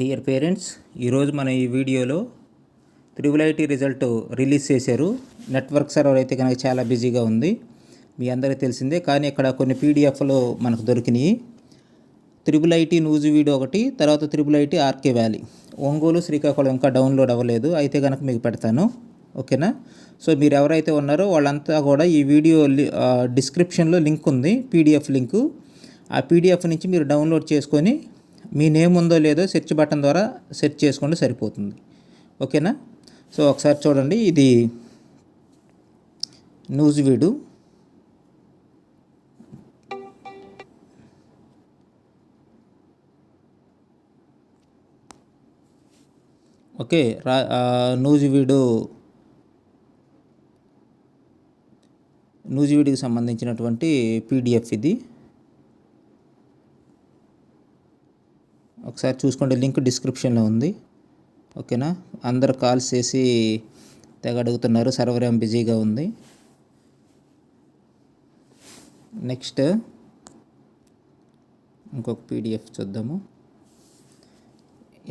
Dear parents, ఈరోజు మన ఈ వీడియోలో ఐఐటి రిజల్ట్ రిలీజ్ చేశారు. నెట్వర్క్ సర్వర్ అయితే కనుక చాలా బిజీగా ఉంది, మీ అందరికీ తెలిసిందే. కానీ ఇక్కడ కొన్ని పీడిఎఫ్లు మనకు దొరికినాయి. ఐఐటి నూజివీడు ఒకటి, తర్వాత IIT RK Valley. Ongole, Srikakulam ఇంకా డౌన్లోడ్ అవ్వలేదు, అయితే కనుక మీకు పెడతాను. ఓకేనా? సో మీరు ఎవరైతే ఉన్నారో వాళ్ళంతా కూడా ఈ వీడియో డిస్క్రిప్షన్లో లింక్ ఉంది, పీడిఎఫ్ లింకు. ఆ పీడిఎఫ్ నుంచి మీరు డౌన్లోడ్ చేసుకొని మీ నేమ్ ఉందో లేదో సెర్చ్ బటన్ ద్వారా సెర్చ్ చేసుకుంటే సరిపోతుంది. ఓకేనా? సో ఒకసారి చూడండి, ఇది నూజివీడు. ఓకే, నూజివీడుకి సంబంధించినటువంటి పీడిఎఫ్ ఇది. ఒకసారి చూసుకోండి, లింక్ డిస్క్రిప్షన్లో ఉంది. ఓకేనా? అందరు కాల్స్ చేసి తెగ అడుగుతున్నారు, సర్వర్ ఏం బిజీగా ఉంది. నెక్స్ట్ ఇంకొక పీడిఎఫ్ చూద్దాము.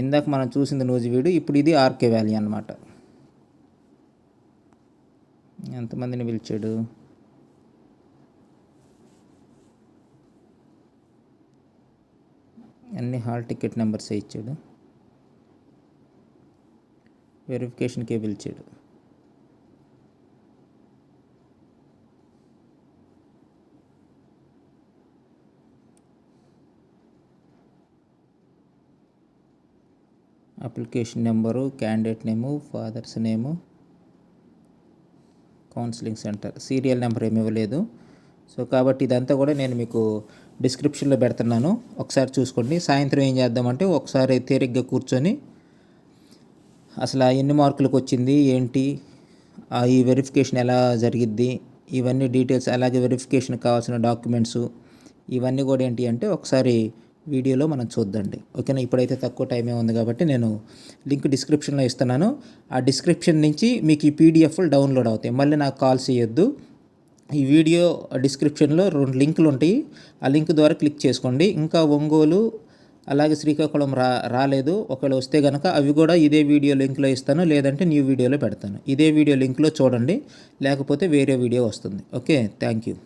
ఇందాక మనం చూసింది నూజివీడు, ఇప్పుడు ఇది ఆర్కే వ్యాలీ అన్నమాట. ఎంతమందిని పిలిచాడు? అన్ని హాల్ టికెట్ నెంబర్సే ఇచ్చాడు, వెరిఫికేషన్కే పిలిచాడు. అప్లికేషన్ నెంబరు, క్యాండిడేట్ నేము, ఫాదర్స్ నేము, కౌన్సిలింగ్ సెంటర్, సీరియల్ నెంబర్ ఏమి ఇవ్వలేదు. సో కాబట్టి ఇదంతా కూడా నేను మీకు డిస్క్రిప్షన్లో పెడుతున్నాను, ఒకసారి చూసుకోండి. సాయంత్రం ఏం చేద్దామంటే ఒకసారి తేలిగ్గా కూర్చొని అసలు ఎన్ని మార్కులకు వచ్చింది ఏంటి, ఈ వెరిఫికేషన్ ఎలా జరిగిద్ది, ఇవన్నీ డీటెయిల్స్, అలాగే వెరిఫికేషన్కి కావాల్సిన డాక్యుమెంట్స్, ఇవన్నీ కూడా ఏంటి అంటే ఒకసారి వీడియోలో మనం చూద్దండి. ఓకేనా? ఇప్పుడైతే తక్కువ టైమే ఉంది కాబట్టి నేను లింక్ డిస్క్రిప్షన్లో ఇస్తున్నాను. ఆ డిస్క్రిప్షన్ నుంచి మీకు ఈ పీడిఎఫ్లు డౌన్లోడ్ అవుతాయి. మళ్ళీ నాకు కాల్ చేయొద్దు. ఈ వీడియో డిస్క్రిప్షన్లో 2 లింకులు ఉంటాయి, ఆ లింక్ ద్వారా క్లిక్ చేసుకోండి. ఇంకా ఒంగోలు అలాగే శ్రీకాకుళం రాలేదు, ఒకవేళ వస్తే కనుక అవి కూడా ఇదే వీడియో లింక్లో ఇస్తాను, లేదంటే న్యూ వీడియోలో పెడతాను. ఇదే వీడియో లింక్లో చూడండి, లేకపోతే వేరే వీడియో వస్తుంది. Okay, thank you.